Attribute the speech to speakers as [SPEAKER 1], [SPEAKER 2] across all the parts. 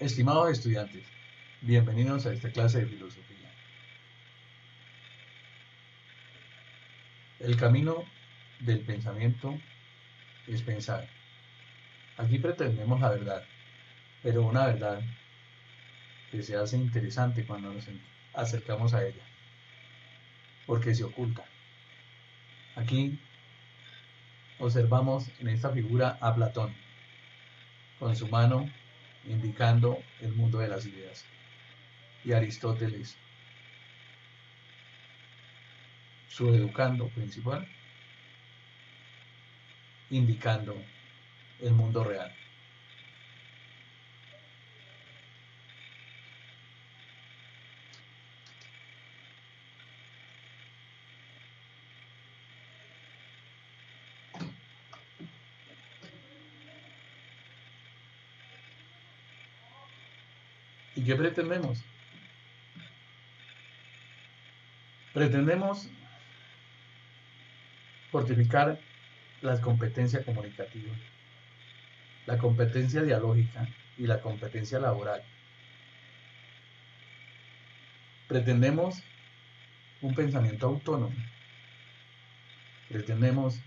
[SPEAKER 1] Estimados estudiantes, bienvenidos a esta clase de filosofía. El camino del pensamiento es pensar. Aquí pretendemos la verdad, pero una verdad que se hace interesante cuando nos acercamos a ella, porque se oculta. Aquí observamos en esta figura a Platón, con su mano indicando el mundo de las ideas, y a Aristóteles, su educando principal, indicando el mundo real. ¿Y qué pretendemos? Pretendemos fortificar la competencia comunicativa, la competencia dialógica y la competencia laboral. Pretendemos un pensamiento autónomo. Pretendemos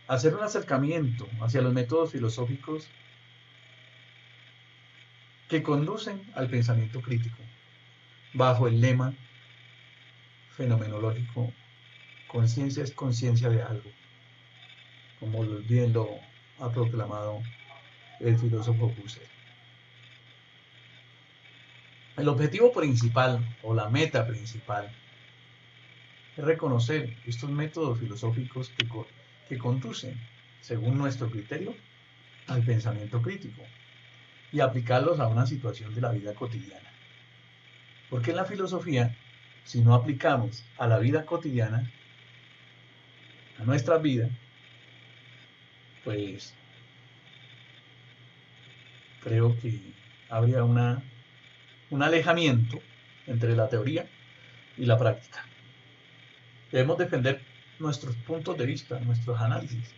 [SPEAKER 1] hacer un acercamiento hacia los métodos filosóficos que conducen al pensamiento crítico, bajo el lema fenomenológico: conciencia es conciencia de algo, como bien lo ha proclamado el filósofo Husserl. El objetivo principal o la meta principal es reconocer estos métodos filosóficos que conducen, según nuestro criterio, al pensamiento crítico y aplicarlos a una situación de la vida cotidiana. Porque en la filosofía, si no aplicamos a la vida cotidiana, a nuestra vida, pues creo que habría un alejamiento entre la teoría y la práctica. Debemos defender nuestros puntos de vista, nuestros análisis,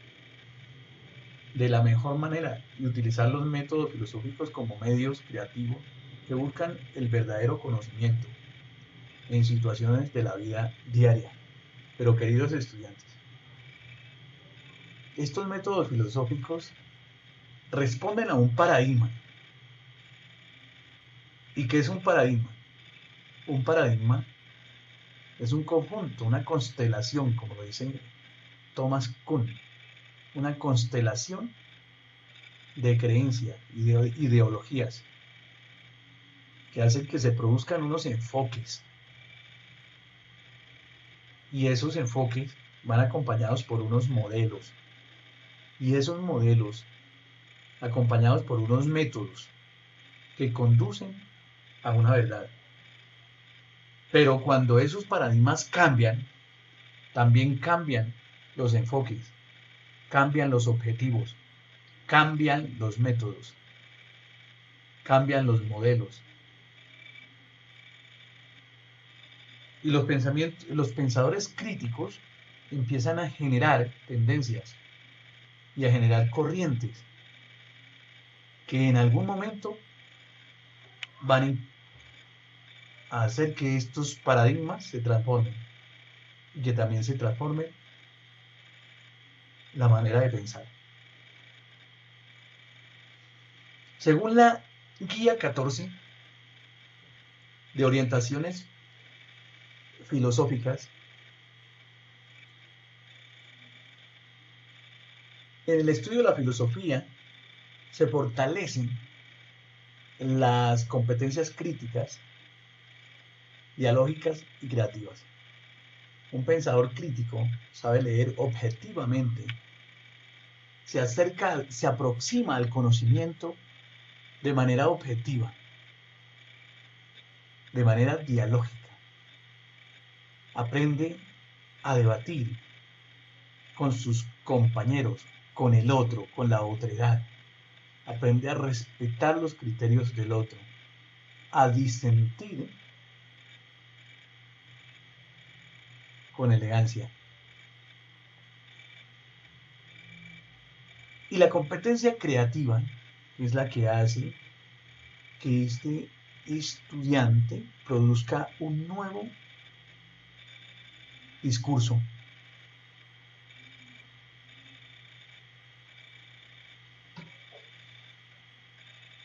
[SPEAKER 1] de la mejor manera y utilizar los métodos filosóficos como medios creativos que buscan el verdadero conocimiento en situaciones de la vida diaria. Pero queridos estudiantes, estos métodos filosóficos responden a un paradigma. ¿Y qué es un paradigma? Un paradigma es un conjunto, una constelación, como lo dice Thomas Kuhn, una constelación de creencias y de ideologías que hacen que se produzcan unos enfoques, y esos enfoques van acompañados por unos modelos, y esos modelos acompañados por unos métodos que conducen a una verdad. Pero cuando esos paradigmas cambian, también cambian los enfoques, cambian los objetivos, cambian los métodos, cambian los modelos. Y los pensadores críticos empiezan a generar tendencias y a generar corrientes que en algún momento van a hacer que estos paradigmas se transformen y que también se transforme la manera de pensar. Según la Guía 14 de orientaciones filosóficas, en el estudio de la filosofía se fortalecen las competencias críticas, dialógicas y creativas. Un pensador crítico sabe leer objetivamente, se aproxima al conocimiento de manera objetiva, de manera dialógica. Aprende a debatir con sus compañeros, con el otro, con la otredad. Aprende a respetar los criterios del otro, a disentir con elegancia. Y la competencia creativa es la que hace que este estudiante produzca un nuevo discurso.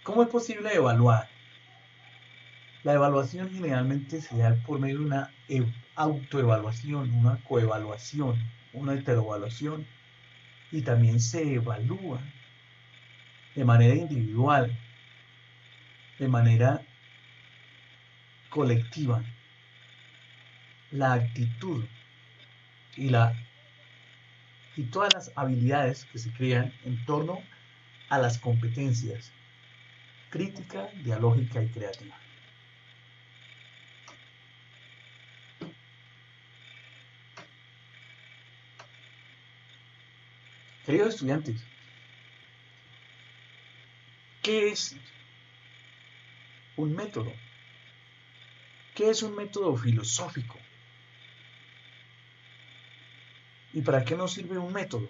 [SPEAKER 1] ¿Cómo es posible evaluar? La evaluación generalmente se da por medio de una autoevaluación, una coevaluación, una heteroevaluación, y también se evalúa de manera individual, de manera colectiva, la actitud y, y todas las habilidades que se crean en torno a las competencias crítica, dialógica y creativa. Queridos estudiantes, ¿qué es un método? ¿Qué es un método filosófico? ¿Y para qué nos sirve un método?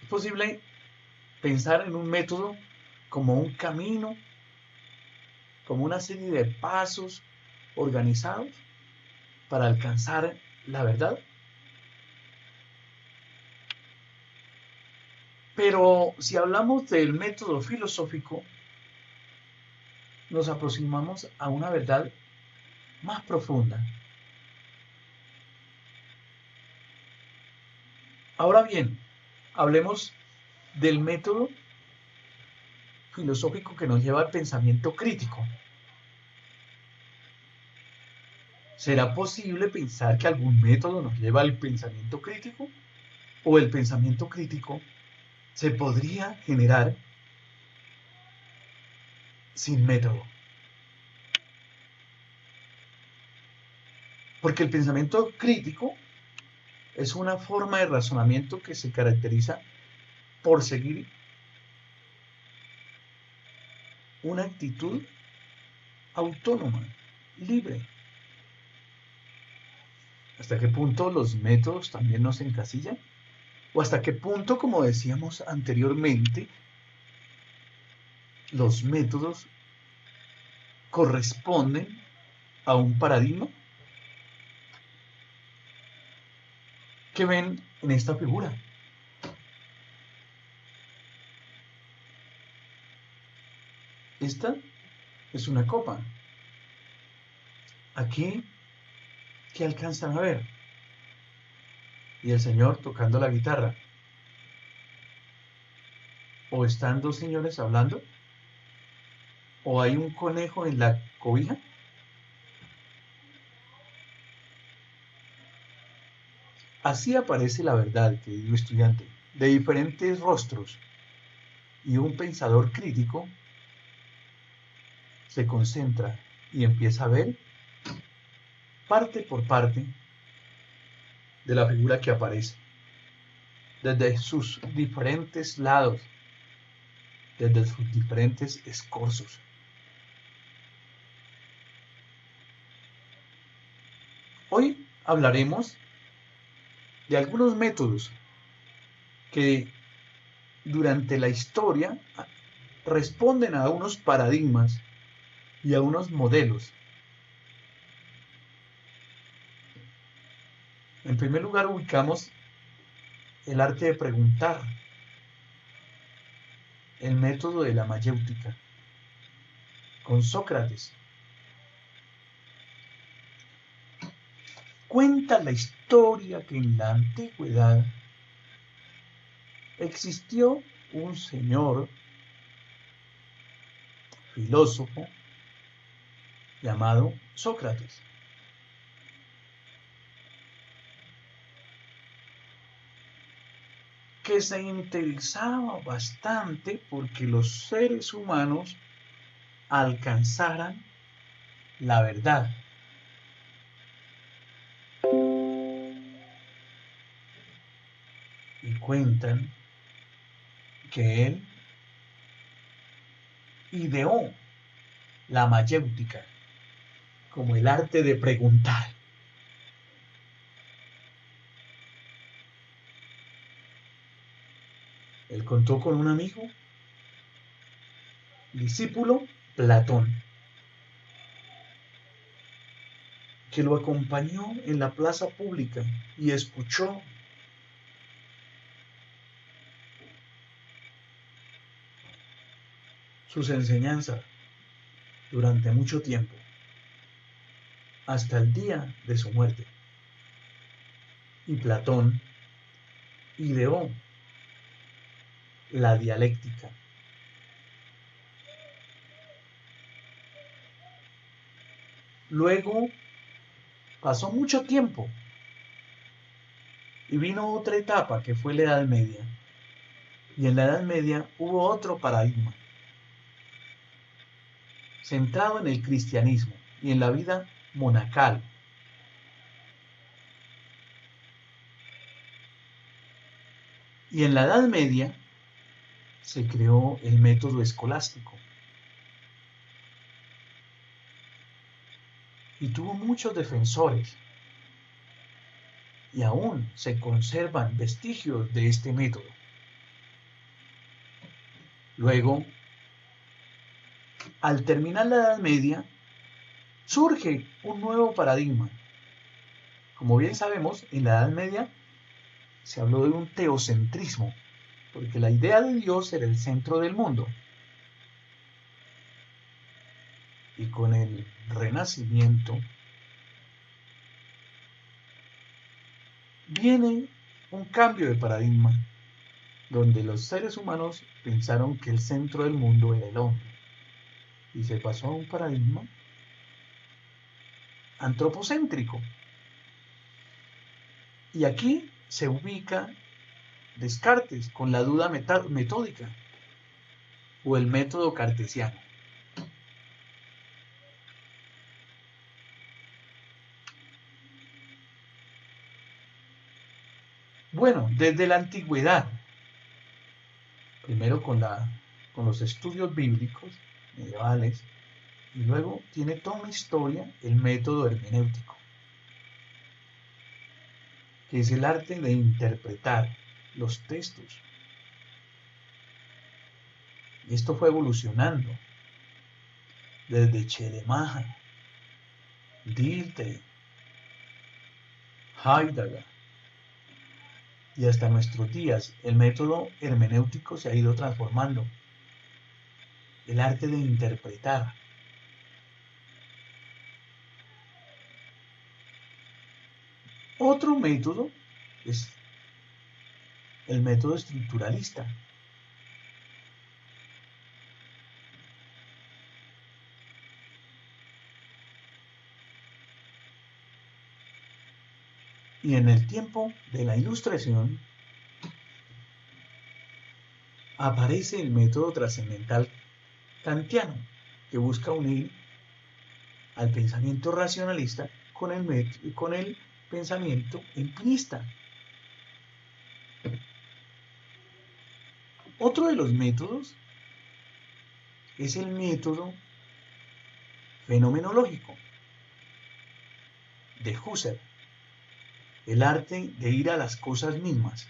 [SPEAKER 1] Es posible pensar en un método como un camino, como una serie de pasos organizados para alcanzar la verdad. Pero si hablamos del método filosófico, nos aproximamos a una verdad más profunda. Ahora bien, hablemos del método filosófico que nos lleva al pensamiento crítico. ¿Será posible pensar que algún método nos lleva al pensamiento crítico? ¿O el pensamiento crítico se podría generar sin método? Porque el pensamiento crítico es una forma de razonamiento que se caracteriza por seguir una actitud autónoma, libre. ¿Hasta qué punto los métodos también nos encasillan? ¿O hasta qué punto, como decíamos anteriormente, los métodos corresponden a un paradigma? ¿Qué ven en esta figura? Esta es una copa. Aquí, ¿qué alcanzan a ver? Y el señor tocando la guitarra. ¿O están dos señores hablando? ¿O hay un conejo en la cobija? Así aparece la verdad, querido estudiante, de diferentes rostros, y un pensador crítico se concentra y empieza a ver parte por parte de la figura que aparece, desde sus diferentes lados, desde sus diferentes escorzos. Hoy hablaremos de algunos métodos que durante la historia responden a unos paradigmas y a unos modelos. En primer lugar, ubicamos el arte de preguntar, el método de la mayéutica, con Sócrates. Cuenta la historia que en la antigüedad existió un señor filósofo llamado Sócrates, que se interesaba bastante porque los seres humanos alcanzaran la verdad. Y cuentan que él ideó la mayéutica como el arte de preguntar. Él contó con un amigo, discípulo, Platón, que lo acompañó en la plaza pública y escuchó sus enseñanzas durante mucho tiempo, hasta el día de su muerte. Y Platón ideó la dialéctica. Luego pasó mucho tiempo y vino otra etapa que fue la Edad Media. Y en la Edad Media hubo otro paradigma, centrado en el cristianismo y en la vida monacal. Y en la Edad Media se creó el método escolástico. Y tuvo muchos defensores. Y aún se conservan vestigios de este método. Luego, al terminar la Edad Media, surge un nuevo paradigma. Como bien sabemos, en la Edad Media se habló de un teocentrismo, porque la idea de Dios era el centro del mundo. Y con el Renacimiento viene un cambio de paradigma, donde los seres humanos pensaron que el centro del mundo era el hombre, y se pasó a un paradigma antropocéntrico. Y aquí se ubica Descartes con la duda metódica o el método cartesiano. Bueno, desde la antigüedad, primero con los estudios bíblicos medievales, y luego tiene toda una historia el método hermenéutico, que es el arte de interpretar los textos. Y esto fue evolucionando desde Telemaco, Dilthey, Heidegger, y hasta nuestros días el método hermenéutico se ha ido transformando. El arte de interpretar. Otro método es el método estructuralista. Y en el tiempo de la Ilustración aparece el método trascendental kantiano, que busca unir al pensamiento racionalista con el pensamiento empirista. Otro de los métodos es el método fenomenológico de Husserl, el arte de ir a las cosas mismas.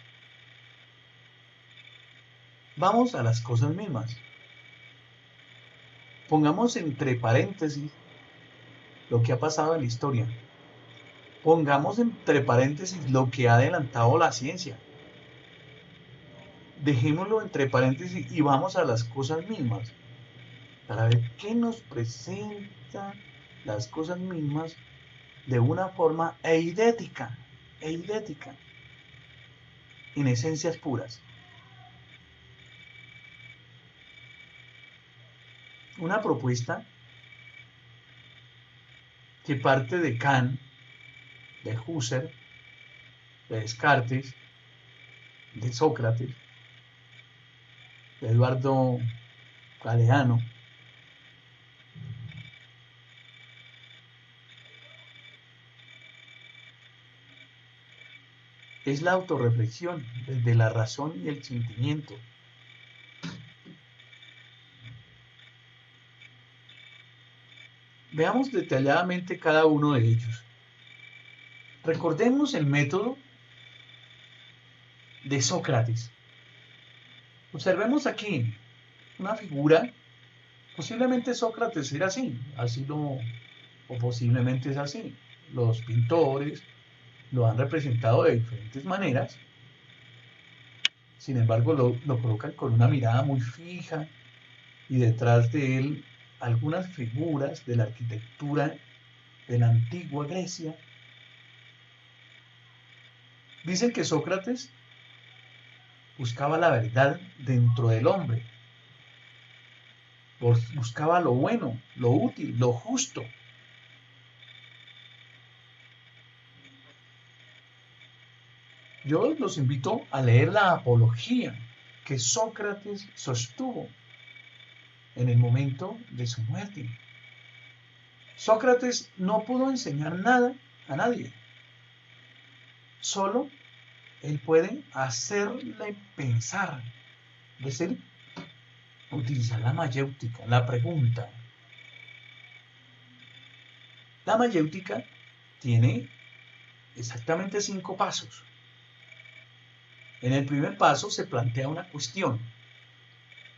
[SPEAKER 1] Vamos a las cosas mismas. Pongamos entre paréntesis lo que ha pasado en la historia. Pongamos entre paréntesis lo que ha adelantado la ciencia. Dejémoslo entre paréntesis y vamos a las cosas mismas para ver qué nos presentan las cosas mismas de una forma eidética, en esencias puras. Una propuesta que parte de Kant, de Husserl, de Descartes, de Sócrates, de Eduardo Galeano, es la autorreflexión desde la razón y el sentimiento. Veamos detalladamente cada uno de ellos. Recordemos el método de Sócrates. Observemos aquí una figura. Posiblemente Sócrates era así, o posiblemente es así. Los pintores lo han representado de diferentes maneras. Sin embargo, lo colocan con una mirada muy fija y detrás de él algunas figuras de la arquitectura de la antigua Grecia. Dicen que Sócrates buscaba la verdad dentro del hombre, buscaba lo bueno, lo útil, lo justo. Yo los invito a leer la apología que Sócrates sostuvo en el momento de su muerte. Sócrates no pudo enseñar nada a nadie. Solo él puede hacerle pensar, es decir, utilizar la mayéutica, la pregunta. La mayéutica tiene exactamente 5 pasos. En el primer paso se plantea una cuestión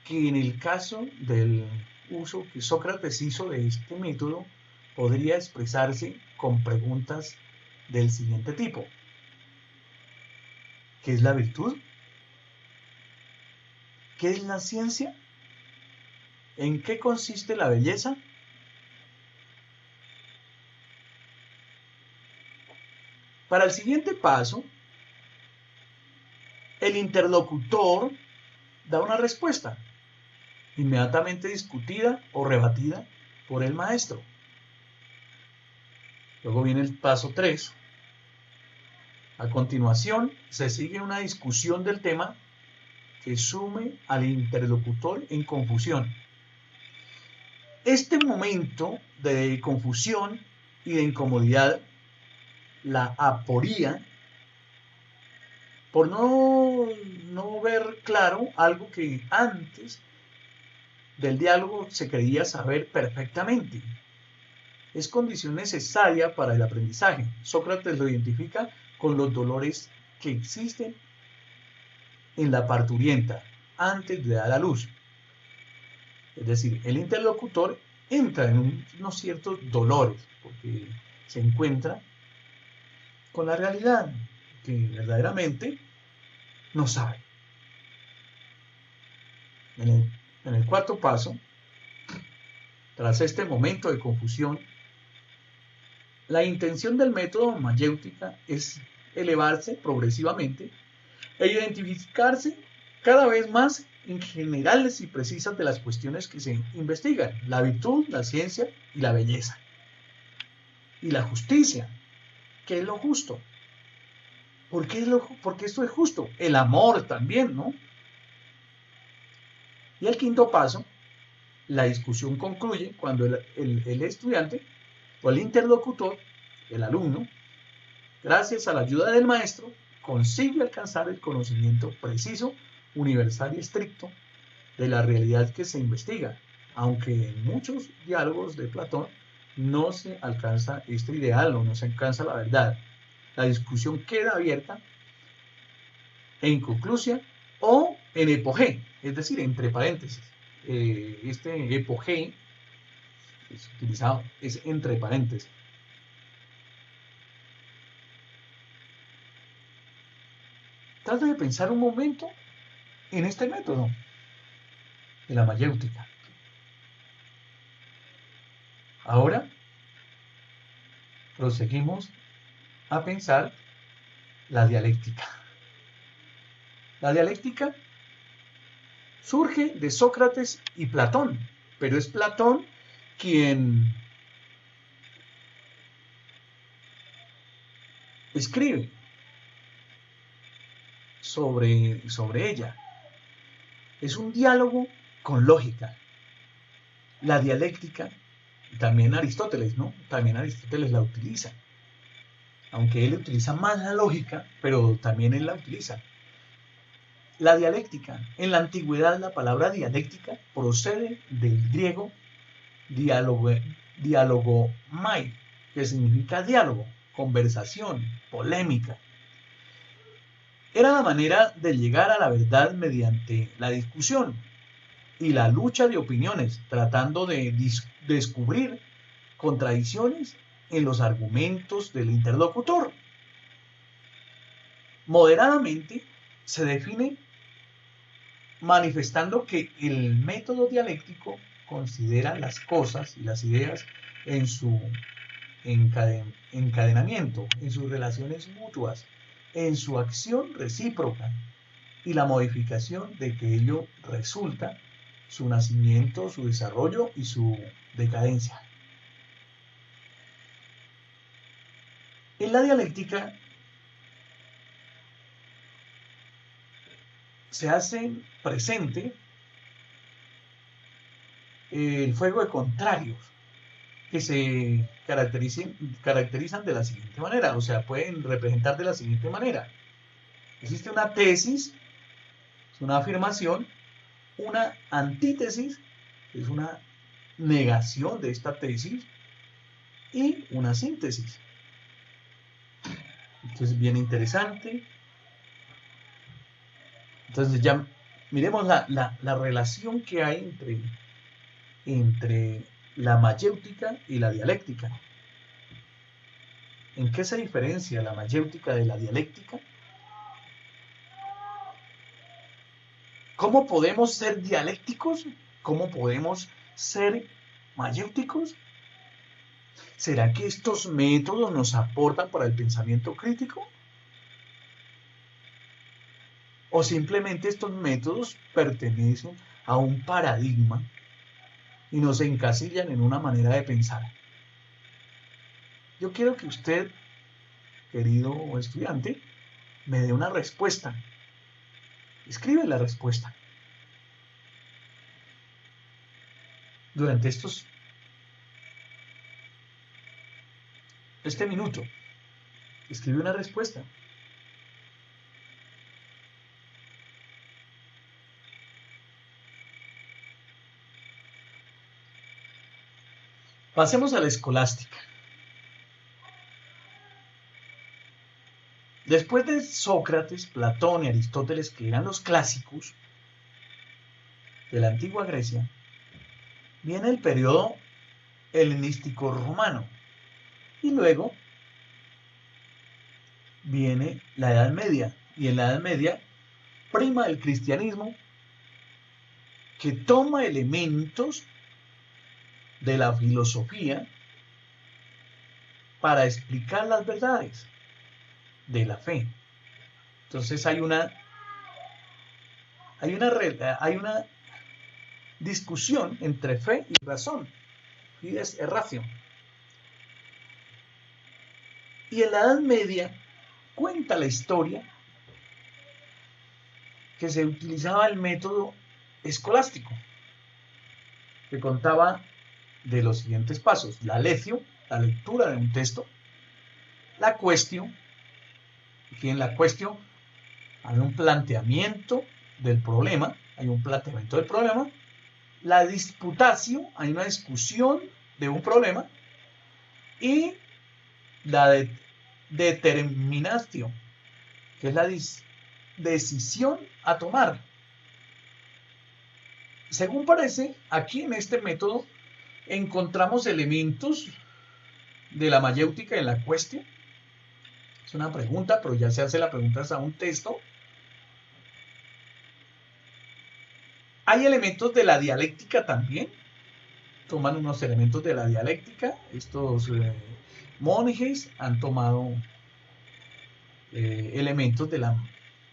[SPEAKER 1] que en el caso del uso que Sócrates hizo de este método podría expresarse con preguntas del siguiente tipo. ¿Qué es la virtud? ¿Qué es la ciencia? ¿En qué consiste la belleza? Para el siguiente paso, el interlocutor da una respuesta, inmediatamente discutida o rebatida por el maestro. Luego viene el paso 3. A continuación, se sigue una discusión del tema que sume al interlocutor en confusión. Este momento de confusión y de incomodidad, la aporía, por no ver claro algo que antes del diálogo se creía saber perfectamente. Es condición necesaria para el aprendizaje. Sócrates lo identifica con los dolores que existen en la parturienta antes de dar a luz. Es decir, el interlocutor entra en unos ciertos dolores porque se encuentra con la realidad que verdaderamente no sabe. En el cuarto paso, tras este momento de confusión, la intención del método mayéutica es elevarse progresivamente e identificarse cada vez más en generales y precisas de las cuestiones que se investigan: la virtud, la ciencia y la belleza. Y la justicia, ¿qué es lo justo? ¿Por qué esto es justo? El amor también, ¿no? Y el quinto paso, la discusión concluye cuando el estudiante o el interlocutor, el alumno, gracias a la ayuda del maestro, consigue alcanzar el conocimiento preciso, universal y estricto de la realidad que se investiga, aunque en muchos diálogos de Platón no se alcanza este ideal o no se alcanza la verdad. La discusión queda abierta e inconclusa o en epogé, es decir, entre paréntesis. Este epogé es utilizado, es entre paréntesis. Trata de pensar un momento en este método de la mayéutica. Ahora proseguimos a pensar la dialéctica. La dialéctica surge de Sócrates y Platón, pero es Platón quien escribe sobre ella. Es un diálogo con lógica. La dialéctica, también Aristóteles, ¿no? También Aristóteles la utiliza. Aunque él utiliza más la lógica, pero también él la utiliza. La dialéctica. En la antigüedad la palabra dialéctica procede del griego dialogomai, que significa diálogo, conversación, polémica. Era la manera de llegar a la verdad mediante la discusión y la lucha de opiniones, tratando de descubrir contradicciones en los argumentos del interlocutor. Moderadamente se define manifestando que el método dialéctico considera las cosas y las ideas en su encadenamiento, en sus relaciones mutuas, en su acción recíproca y la modificación de que ello resulta, su nacimiento, su desarrollo y su decadencia. En la dialéctica se hace presente el juego de contrarios que se caracterizan de la siguiente manera, o sea, pueden representar de la siguiente manera. Existe una tesis, es una afirmación, una antítesis, es una negación de esta tesis, y una síntesis. Entonces, bien interesante. Entonces, ya miremos la relación que hay entre la mayéutica y la dialéctica. ¿En qué se diferencia la mayéutica de la dialéctica? ¿Cómo podemos ser dialécticos? ¿Cómo podemos ser mayéuticos? ¿Será que estos métodos nos aportan para el pensamiento crítico? ¿O simplemente estos métodos pertenecen a un paradigma y nos encasillan en una manera de pensar? Yo quiero que usted, querido estudiante, me dé una respuesta. Escribe la respuesta. Durante este minuto, escribe una respuesta. Pasemos a la escolástica. Después de Sócrates, Platón y Aristóteles, que eran los clásicos de la antigua Grecia, viene el periodo helenístico romano y luego viene la Edad Media, y en la Edad Media prima el cristianismo, que toma elementos de la filosofía para explicar las verdades de la fe. Entonces hay una discusión entre fe y razón, fides et ratio. Y en la Edad Media cuenta la historia que se utilizaba el método escolástico, que contaba de los siguientes pasos: la lectio, la lectura de un texto; la quaestio, y en la quaestio hay un planteamiento del problema, la disputatio, hay una discusión de un problema, y la determinatio, que es la decisión a tomar. Según parece, aquí en este método encontramos elementos de la mayéutica en la quaestio. Es una pregunta, pero ya se hace la pregunta a un texto. Hay elementos de la dialéctica también. Toman unos elementos de la dialéctica. Estos monjes han tomado elementos de la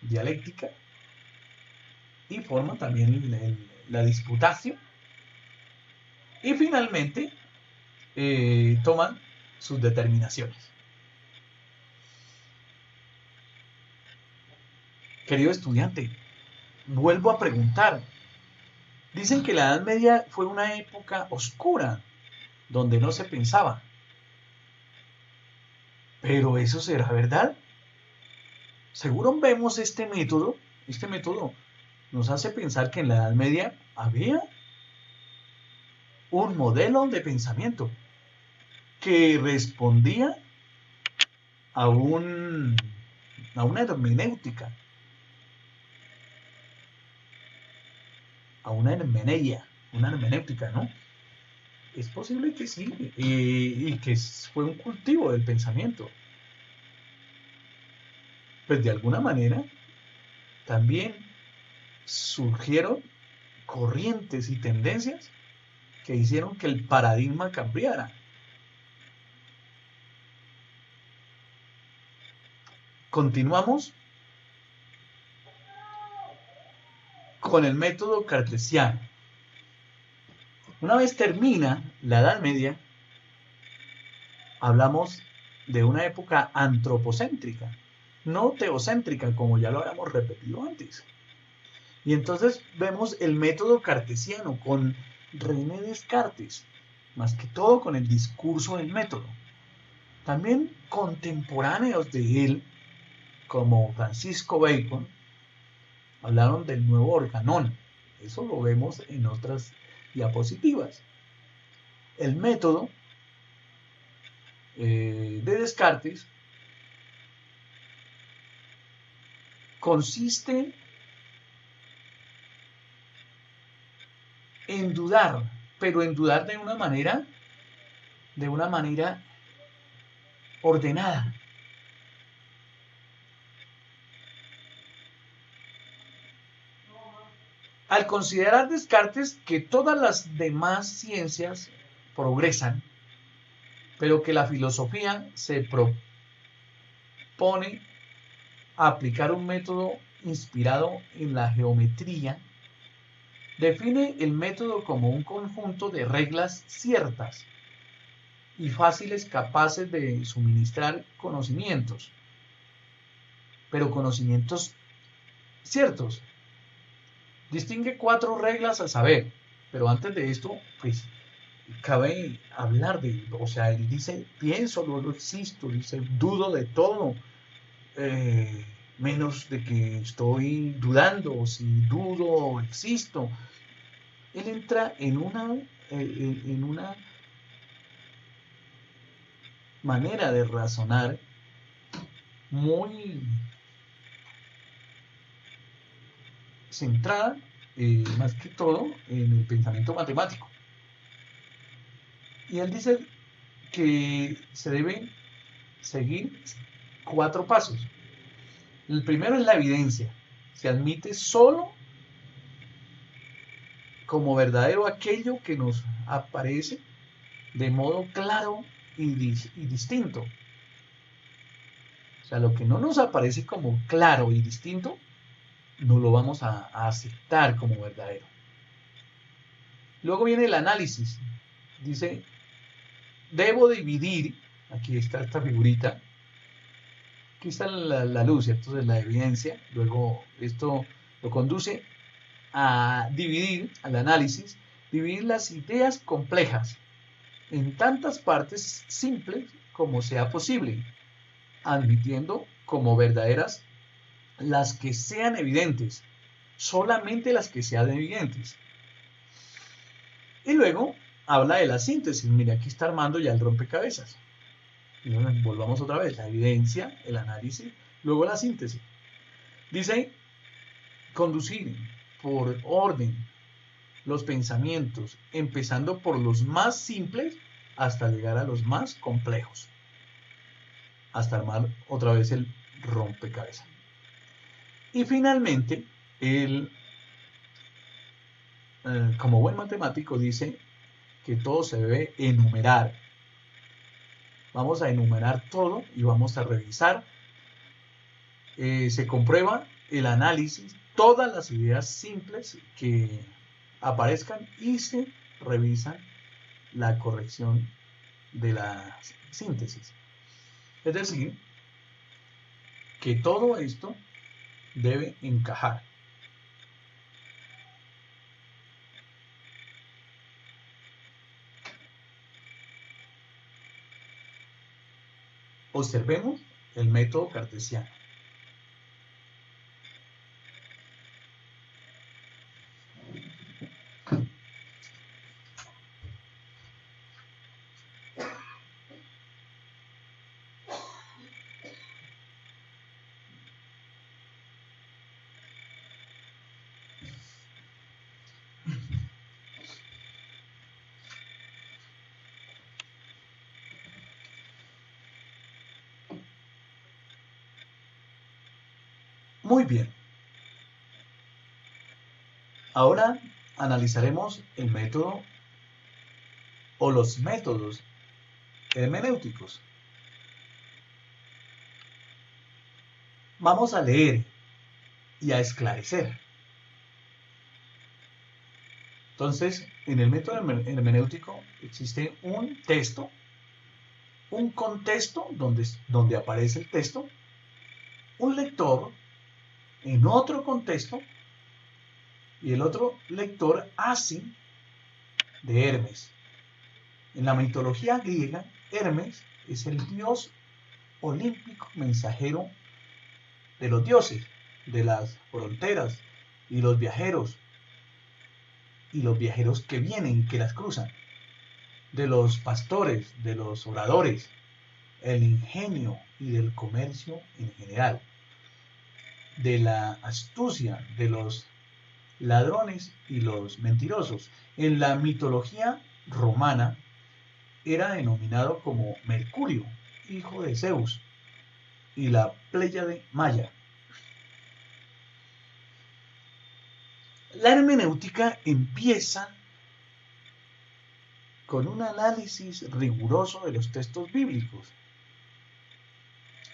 [SPEAKER 1] dialéctica y forman también la disputatio. Y finalmente toman sus determinaciones. Querido estudiante, vuelvo a preguntar. Dicen que la Edad Media fue una época oscura, donde no se pensaba. ¿Pero eso será verdad? Seguro vemos este método nos hace pensar que en la Edad Media había un modelo de pensamiento que respondía a una hermenéutica, a una hermenéutica, ¿no? Es posible que sí, y que fue un cultivo del pensamiento. Pues de alguna manera también surgieron corrientes y tendencias que hicieron que el paradigma cambiara. Continuamos con el método cartesiano. Una vez termina la Edad Media, hablamos de una época antropocéntrica, no teocéntrica, como ya lo habíamos repetido antes. Y entonces vemos el método cartesiano con René Descartes, más que todo con el discurso del método. También contemporáneos de él, como Francisco Bacon, hablaron del nuevo organón. Eso lo vemos en otras diapositivas. El método de Descartes consiste en dudar, pero en dudar de una manera ordenada. Al considerar Descartes que todas las demás ciencias progresan, pero que la filosofía se propone aplicar un método inspirado en la geometría, define el método como un conjunto de reglas ciertas y fáciles capaces de suministrar conocimientos, pero conocimientos ciertos. Distingue 4 reglas a saber, pero antes de esto, pues cabe hablar o sea, él dice, pienso, luego existo, dice, dudo de todo, menos de que estoy dudando, o si dudo, existo. Él entra en una manera de razonar muy centrada, más que todo, en el pensamiento matemático. Y él dice que se deben seguir 4 pasos. El primero es la evidencia. Se admite solo como verdadero aquello que nos aparece de modo claro y distinto. O sea, lo que no nos aparece como claro y distinto, no lo vamos a aceptar como verdadero. Luego viene el análisis. Dice, debo dividir, aquí está esta figurita, aquí está la luz, entonces la evidencia, luego esto lo conduce a dividir, al análisis, dividir las ideas complejas en tantas partes simples como sea posible, admitiendo como verdaderas las que sean evidentes, solamente las que sean evidentes. Y luego habla de la síntesis. Mira, aquí está armando ya el rompecabezas. Y volvamos otra vez, la evidencia, el análisis, luego la síntesis. Dice, conducir por orden los pensamientos, empezando por los más simples hasta llegar a los más complejos, hasta armar otra vez el rompecabezas. Y finalmente, él, como buen matemático, dice que todo se debe enumerar. Vamos a enumerar todo y vamos a revisar. Se comprueba el análisis, todas las ideas simples que aparezcan y se revisa la corrección de la síntesis. Es decir, que todo esto debe encajar. Observemos el método cartesiano. Muy bien. Ahora analizaremos el método o los métodos hermenéuticos. Vamos a leer y a esclarecer. Entonces, en el método hermenéutico existe un texto, un contexto donde aparece el texto, un lector en otro contexto y el otro lector así de Hermes. En la mitología griega, Hermes es el dios olímpico mensajero de los dioses, de las fronteras y los viajeros que vienen, que las cruzan, de los pastores, de los oradores, el ingenio y del comercio en general, de la astucia, de los ladrones y los mentirosos. En la mitología romana era denominado como Mercurio, hijo de Zeus, y la Pléyade Maya. La hermenéutica empieza con un análisis riguroso de los textos bíblicos.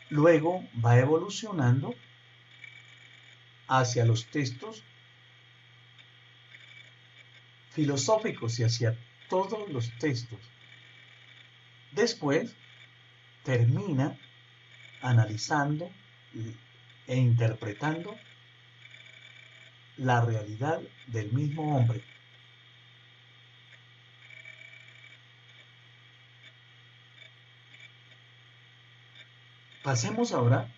[SPEAKER 1] Luego va evolucionando hacia los textos filosóficos y hacia todos los textos. Después termina analizando e interpretando la realidad del mismo hombre. Pasemos ahora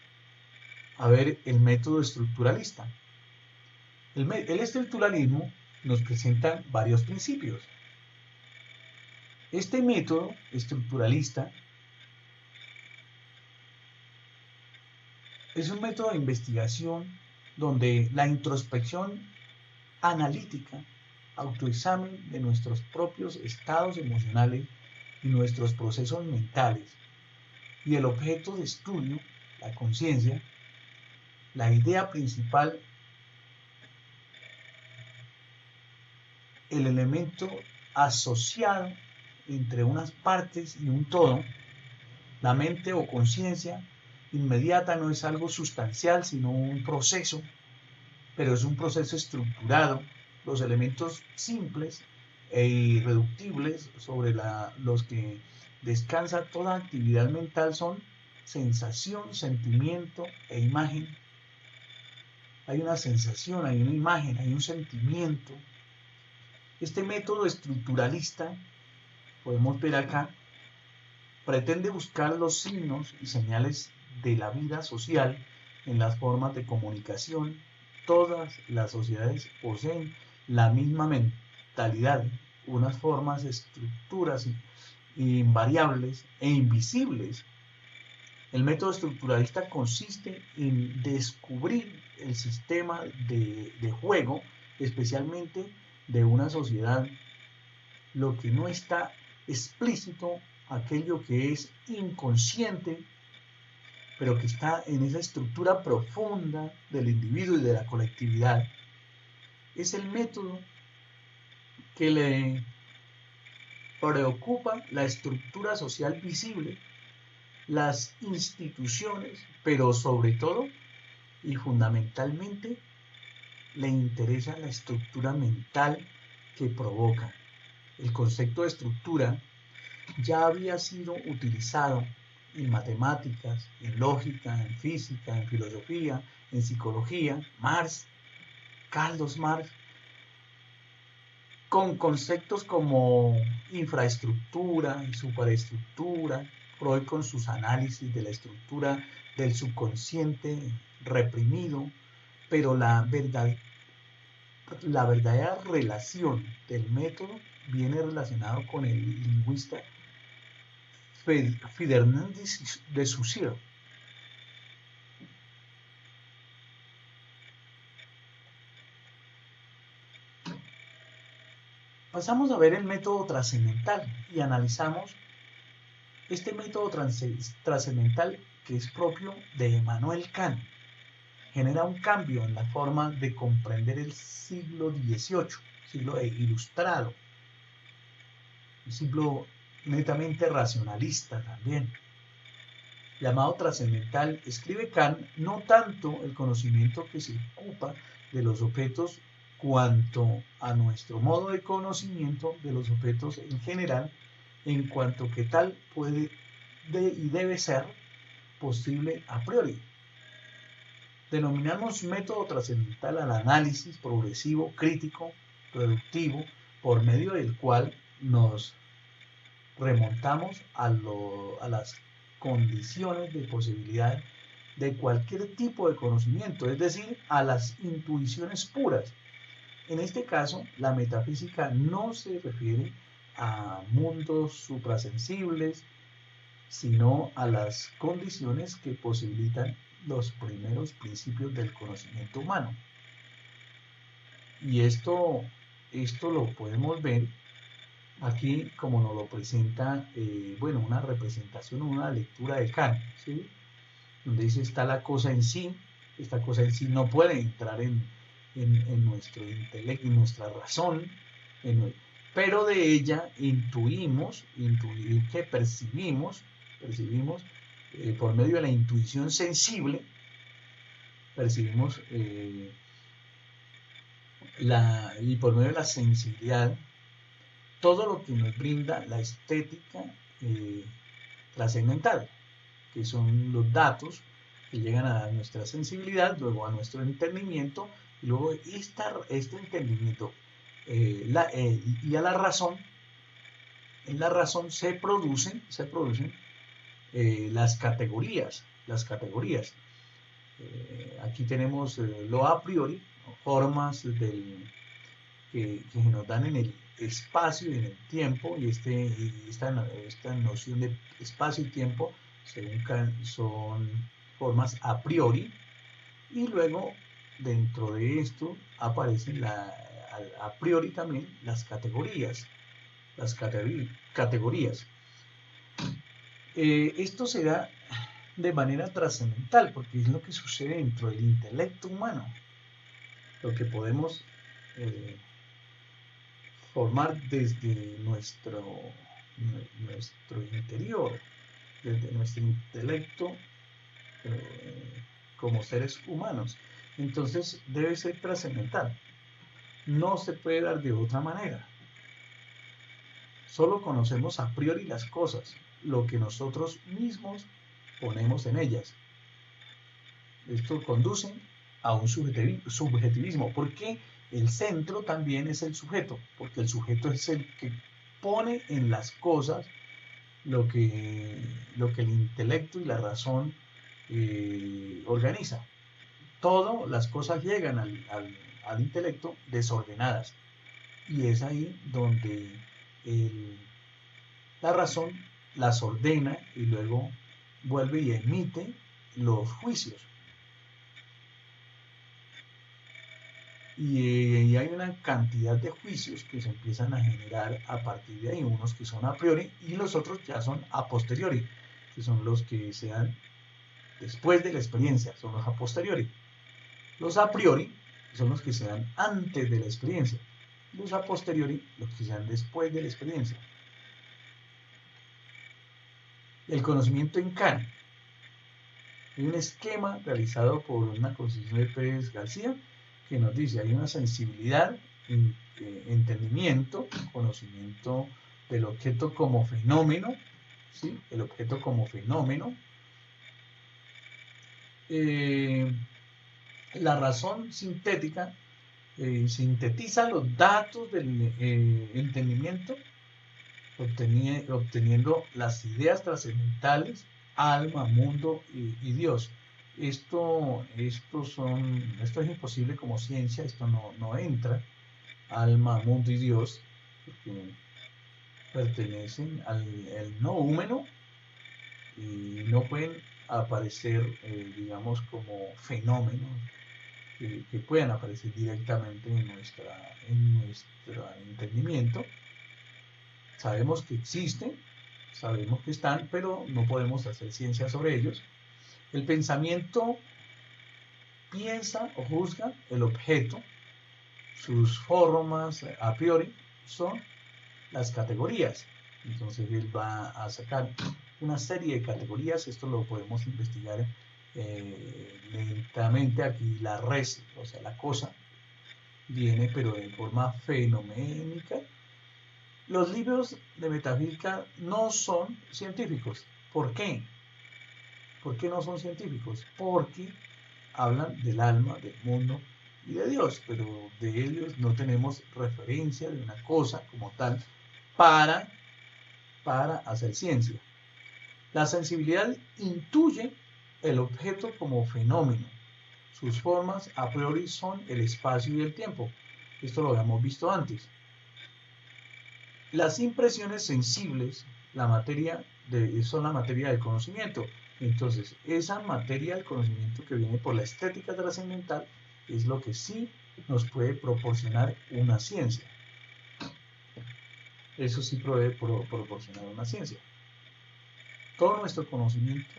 [SPEAKER 1] a ver el método estructuralista. El estructuralismo nos presenta varios principios. Este método estructuralista es un método de investigación donde la introspección analítica, autoexamen de nuestros propios estados emocionales y nuestros procesos mentales, y el objeto de estudio, la conciencia, la idea principal, el elemento asociado entre unas partes y un todo, la mente o conciencia inmediata no es algo sustancial, sino un proceso, pero es un proceso estructurado. Los elementos simples e irreductibles sobre los que descansa toda actividad mental son sensación, sentimiento e imagen. Hay una sensación, hay una imagen, hay un sentimiento. Este método estructuralista, podemos ver acá, pretende buscar los signos y señales de la vida social en las formas de comunicación. Todas las sociedades poseen la misma mentalidad, unas formas, estructuras invariables e invisibles. El método estructuralista consiste en descubrir el sistema de juego, especialmente de una sociedad, lo que no está explícito, aquello que es inconsciente, pero que está en esa estructura profunda del individuo y de la colectividad. Es el método que le preocupa la estructura social visible, las instituciones, pero sobre todo y fundamentalmente le interesa la estructura mental que provoca. El concepto de estructura ya había sido utilizado en matemáticas, en lógica, en física, en filosofía, en psicología. Carlos Marx, con conceptos como infraestructura y superestructura, Freud con sus análisis de la estructura del subconsciente reprimido, pero la verdadera relación del método viene relacionado con el lingüista Ferdinand de Saussure. Pasamos a ver el método trascendental y analizamos este método trascendental que es propio de Immanuel Kant. genera un cambio en la forma de comprender el siglo XVIII, siglo ilustrado, un siglo netamente racionalista también. Llamado trascendental, escribe Kant, no tanto el conocimiento que se ocupa de los objetos cuanto a nuestro modo de conocimiento de los objetos en general, en cuanto que tal puede y debe ser posible a priori. Denominamos método trascendental al análisis progresivo, crítico, productivo, por medio del cual nos remontamos a las condiciones de posibilidad de cualquier tipo de conocimiento, es decir, a las intuiciones puras. En este caso, la metafísica no se refiere a mundos suprasensibles, sino a las condiciones que posibilitan los primeros principios del conocimiento humano. Y esto lo podemos ver aquí como nos lo presenta, una representación o una lectura de Kant, ¿sí? Donde dice está la cosa en sí, esta cosa en sí no puede entrar en nuestro intelecto, en nuestra razón, pero de ella intuimos que percibimos por medio de la intuición sensible, percibimos y por medio de la sensibilidad, todo lo que nos brinda la estética trascendental, que son los datos que llegan a nuestra sensibilidad, luego a nuestro entendimiento, y luego este entendimiento y a la razón. En la razón se producen las categorías. Aquí tenemos lo a priori, formas que nos dan en el espacio y en el tiempo, y esta noción de espacio y tiempo son formas a priori, y luego dentro de esto aparecen a priori también las categorías. Esto se da de manera trascendental, porque es lo que sucede dentro del intelecto humano, lo que podemos formar desde nuestro interior, desde nuestro intelecto como seres humanos. Entonces debe ser trascendental. No se puede dar de otra manera. Solo conocemos a priori las cosas, lo que nosotros mismos ponemos en ellas. Esto conduce a un subjetivismo, porque el centro también es el sujeto, porque el sujeto es el que pone en las cosas lo que el intelecto y la razón organiza. Todas las cosas llegan al intelecto desordenadas, y es ahí donde la razón las ordena y luego vuelve y emite los juicios. Y hay una cantidad de juicios que se empiezan a generar a partir de ahí, unos que son a priori y los otros ya son a posteriori, que son los que se dan después de la experiencia, son los a posteriori. Los a priori son los que se dan antes de la experiencia, los a posteriori los que se dan después de la experiencia. El conocimiento en Kant. Hay un esquema realizado por una concepción de Pérez García que nos dice, hay una sensibilidad, entendimiento, conocimiento del objeto como fenómeno, ¿sí? El objeto como fenómeno. La razón sintética sintetiza los datos del entendimiento, obteniendo las ideas trascendentales, alma, mundo y Dios. Esto es imposible como ciencia, esto no entra, alma, mundo y Dios, porque pertenecen al noúmeno y no pueden aparecer, digamos, como fenómenos que puedan aparecer directamente en nuestro entendimiento. Sabemos que existen, sabemos que están, pero no podemos hacer ciencia sobre ellos. El pensamiento piensa o juzga el objeto, sus formas a priori son las categorías. Entonces él va a sacar una serie de categorías. Esto lo podemos investigar lentamente. Aquí la res, o sea, la cosa, viene pero en forma fenoménica. Los libros de metafísica no son científicos. ¿Por qué? ¿Por qué no son científicos? Porque hablan del alma, del mundo y de Dios, pero de ellos no tenemos referencia de una cosa como tal para hacer ciencia. La sensibilidad intuye el objeto como fenómeno. Sus formas a priori son el espacio y el tiempo. Esto lo habíamos visto antes. Las impresiones sensibles, son la materia del conocimiento. Entonces, esa materia del conocimiento que viene por la estética trascendental es lo que sí nos puede proporcionar una ciencia. Eso sí puede proporcionar una ciencia. Todo nuestro conocimiento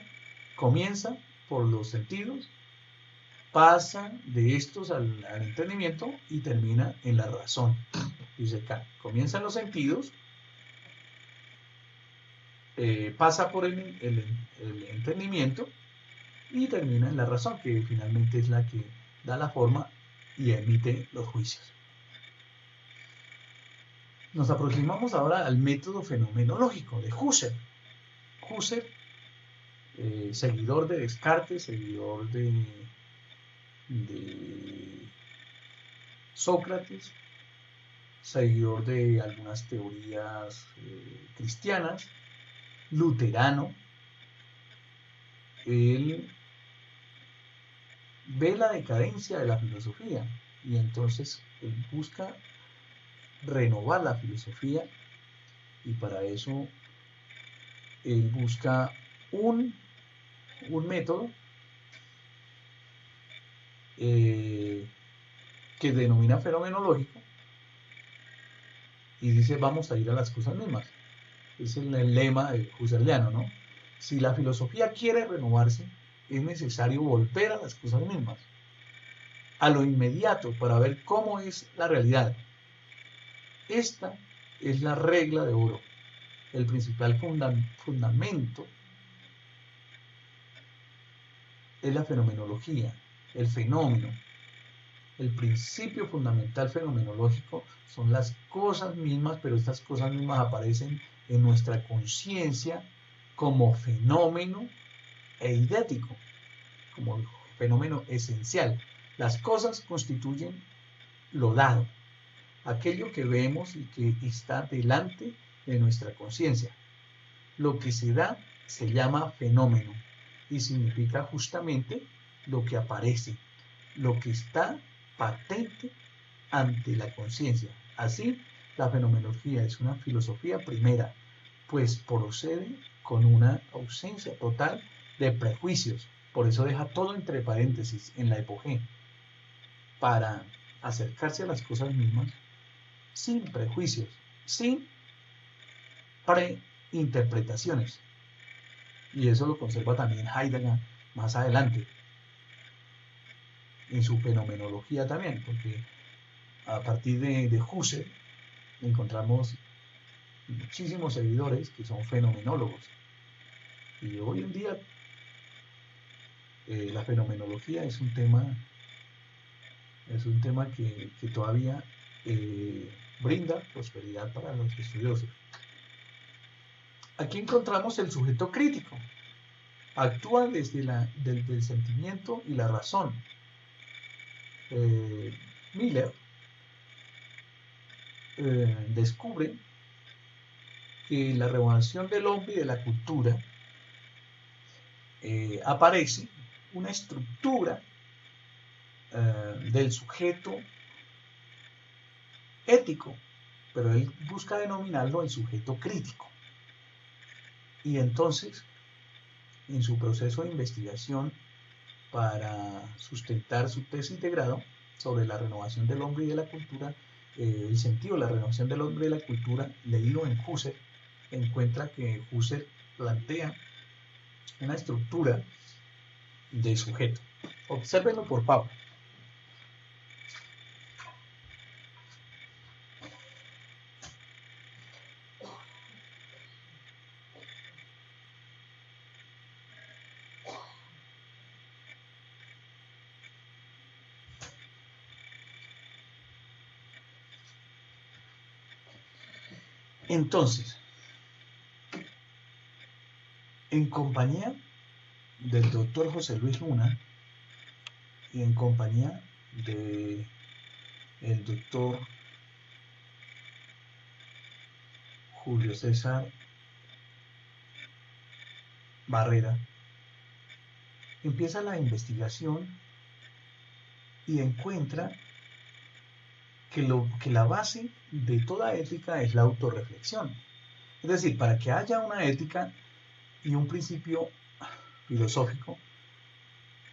[SPEAKER 1] comienza por los sentidos, pasa de estos al entendimiento y termina en la razón. Dice Kant, comienza en los sentidos, pasa por el entendimiento y termina en la razón, que finalmente es la que da la forma y emite los juicios. Nos aproximamos ahora al método fenomenológico de Husserl. Husserl, seguidor de Descartes, seguidor de Sócrates, seguidor de algunas teorías cristianas, luterano. Él ve la decadencia de la filosofía y entonces él busca renovar la filosofía y para eso él busca un método que denomina fenomenológico y dice vamos a ir a las cosas mismas. Es el lema husserliano, ¿no? Si la filosofía quiere renovarse, es necesario volver a las cosas mismas, a lo inmediato, para ver cómo es la realidad. Esta es la regla de oro, el principal fundamento es la fenomenología, el fenómeno. El principio fundamental fenomenológico son las cosas mismas, pero estas cosas mismas aparecen en nuestra conciencia como fenómeno eidético, como fenómeno esencial. Las cosas constituyen lo dado, aquello que vemos y que está delante de nuestra conciencia. Lo que se da se llama fenómeno y significa justamente lo que aparece, lo que está patente ante la conciencia. Así, la fenomenología es una filosofía primera, pues procede con una ausencia total de prejuicios. Por eso deja todo entre paréntesis en la epogé, para acercarse a las cosas mismas sin prejuicios, sin preinterpretaciones. Y eso lo conserva también Heidegger más adelante, en su fenomenología también, porque a partir de Husserl encontramos muchísimos seguidores que son fenomenólogos. Y hoy en día la fenomenología es un tema que todavía brinda prosperidad para los estudiosos. Aquí encontramos el sujeto crítico. Actúa desde del sentimiento y la razón. Miller descubre que en la renovación del hombre y de la cultura aparece una estructura del sujeto ético, pero él busca denominarlo el sujeto crítico. Y entonces, en su proceso de investigación para sustentar su tesis de grado sobre la renovación del hombre y de la cultura, el sentido de la renovación del hombre y de la cultura, leído en Husserl, encuentra que Husserl plantea una estructura de sujeto. Obsérvenlo por Pablo. Entonces, en compañía del doctor José Luis Luna y en compañía de el doctor Julio César Barrera, empieza la investigación y encuentra que la base de toda ética es la autorreflexión. Es decir, para que haya una ética y un principio filosófico,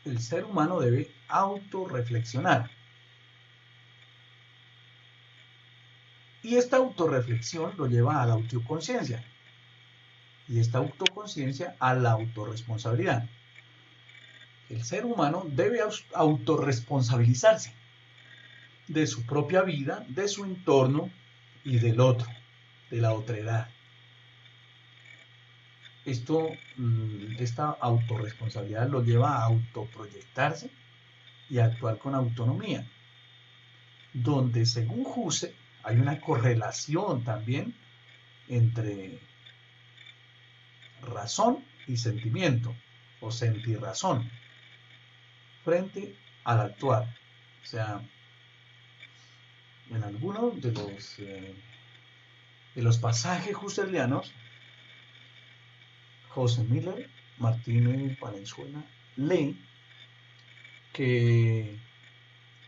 [SPEAKER 1] el ser humano debe autorreflexionar. Y esta autorreflexión lo lleva a la autoconciencia. Y esta autoconciencia a la autorresponsabilidad. El ser humano debe autorresponsabilizarse de su propia vida, de su entorno y del otro, de la otredad. Esta autorresponsabilidad lo lleva a autoproyectarse y a actuar con autonomía, donde según Husserl hay una correlación también entre razón y sentimiento, o sentirrazón, frente al actuar. O sea, en algunos de los pasajes husserlianos, José Miller Martínez Valenzuela lee que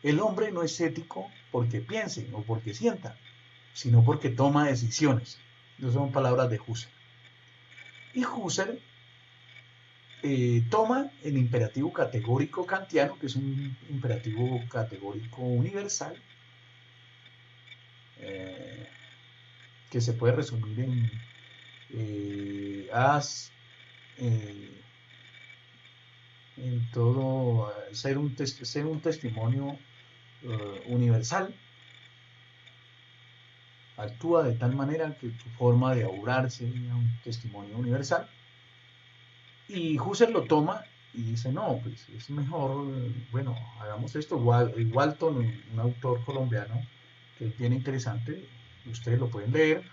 [SPEAKER 1] el hombre no es ético porque piense o porque sienta, sino porque toma decisiones. Esas son palabras de Husserl. Y Husserl toma el imperativo categórico kantiano, que es un imperativo categórico universal, que se puede resumir en en todo, ser un testimonio universal. Actúa de tal manera que tu forma de obrar sea un testimonio universal. Y Husserl lo toma y dice, no, pues es mejor, bueno, hagamos esto. Walton, un autor colombiano que es bien interesante, ustedes lo pueden leer,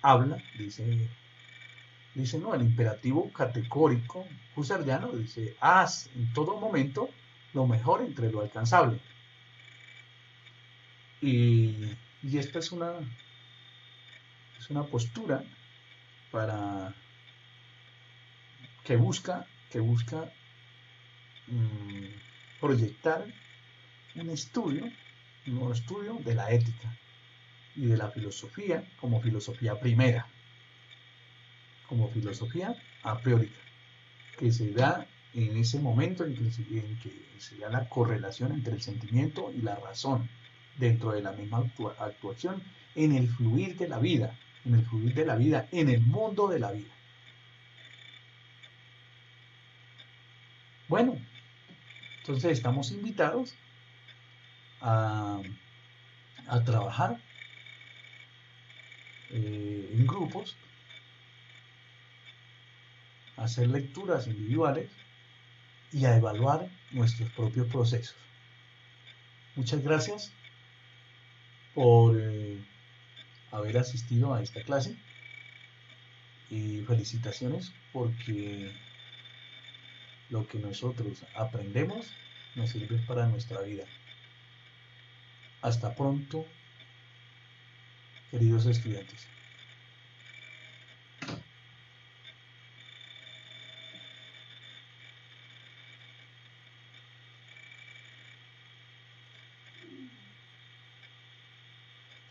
[SPEAKER 1] habla, dice, no, el imperativo categórico husserliano dice, haz en todo momento lo mejor entre lo alcanzable. Y esta es una postura para que busca proyectar un nuevo estudio de la ética y de la filosofía como filosofía primera, como filosofía a priori, que se da en ese momento en que se da la correlación entre el sentimiento y la razón dentro de la misma actuación en el fluir de la vida, en el mundo de la vida. Bueno, entonces estamos invitados a trabajar en grupos, a hacer lecturas individuales y a evaluar nuestros propios procesos. Muchas gracias por haber asistido a esta clase y felicitaciones porque lo que nosotros aprendemos nos sirve para nuestra vida. Hasta pronto, queridos estudiantes.